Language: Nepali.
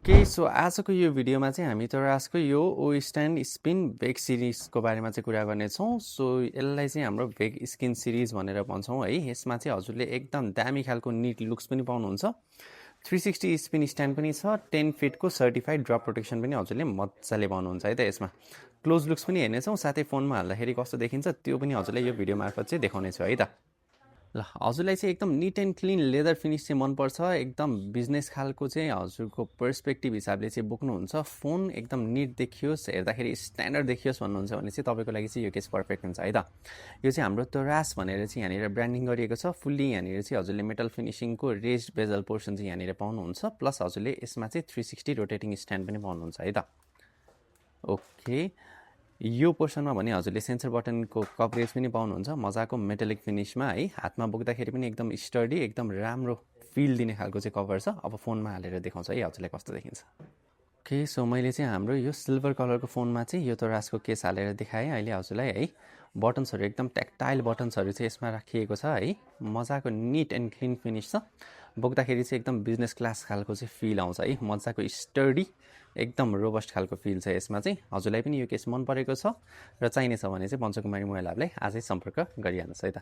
सो आजको यो भिडियोमा चाहिँ हामी तरासको यो ओ स्ट्यान्ड स्पिन भेग सिरिजको बारेमा चाहिँ कुरा गर्नेछौँ। सो यसलाई चाहिँ हाम्रो भेग स्किन सिरिज भनेर भन्छौँ है। यसमा चाहिँ हजुरले एकदम दामी खालको निट लुक्स पनि पाउनुहुन्छ। 360 स्पिन स्ट्यान्ड पनि छ, 10 फिटको सर्टिफाइड ड्रप प्रोटेक्सन पनि हजुरले मजाले पाउनुहुन्छ है त। यसमा क्लोज लुक्स पनि हेर्नेछौँ, साथै फोनमा हाल्दाखेरि कस्तो देखिन्छ त्यो पनि हजुरले यो भिडियो मार्फत चाहिँ देखाउनेछु है त। ल हजुरलाई चाहिँ एकदम neat and clean leather finish चाहिँ मनपर्छ, एकदम बिजनेस खालको चाहिँ हजुरको पर्सपेक्टिभ हिसाबले चाहिँ बोक्नुहुन्छ, फोन एकदम निट देखियोस्, हेर्दाखेरि स्ट्यान्डर्ड देखियोस् भन्नुहुन्छ भने चाहिँ तपाईँको लागि चाहिँ यो केस पर्फेक्ट हुन्छ है त। यो चाहिँ हाम्रो तरास भनेर चाहिँ यहाँनिर ब्रान्डिङ गरिएको छ। फुल्ली यहाँनिर चाहिँ हजुरले मेटल फिनिसिङको रेज्ड बेजल पोर्सन चाहिँ यहाँनिर पाउनुहुन्छ, प्लस हजुरले यसमा चाहिँ 360 रोटेटिङ स्ट्यान्ड पनि पाउनुहुन्छ है त। ओके, यो पोर्सनमा भने हजुरले सेन्सर बटनको कभरेज पनि पाउनुहुन्छ, मजाको मेटालिक फिनिसमा है। हातमा बोक्दाखेरि पनि एकदम स्टडी, एकदम राम्रो फिल दिने खालको चाहिँ कभर छ। अब फोनमा हालेर देखाउँछ है हजुरलाई कस्तो देखिन्छ। ओके, सो मैले चाहिँ हाम्रो यो सिल्भर कलरको फोनमा चाहिँ यो तरासको केस हालेर देखाएँ अहिले हजुरलाई है। बटन्सहरू एकदम ट्याक्टाइल बटन्सहरू चाहिँ यसमा राखिएको छ है। मजाको निट एन्ड क्लिन फिनिस छ। बोक्दाखेरि चाहिँ एकदम बिजनेस क्लास खालको चाहिँ फिल आउँछ है। मजाको स्टडी, एकदम रोबस्ट खालको फिल छ यसमा चाहिँ। हजुरलाई पनि यो केस मन परेको छ र चाहिने छ भने चाहिँ पञ्चकुमारी मोबाइल हबलाई आजै सम्पर्क गरिहाल्नुहोस् है त।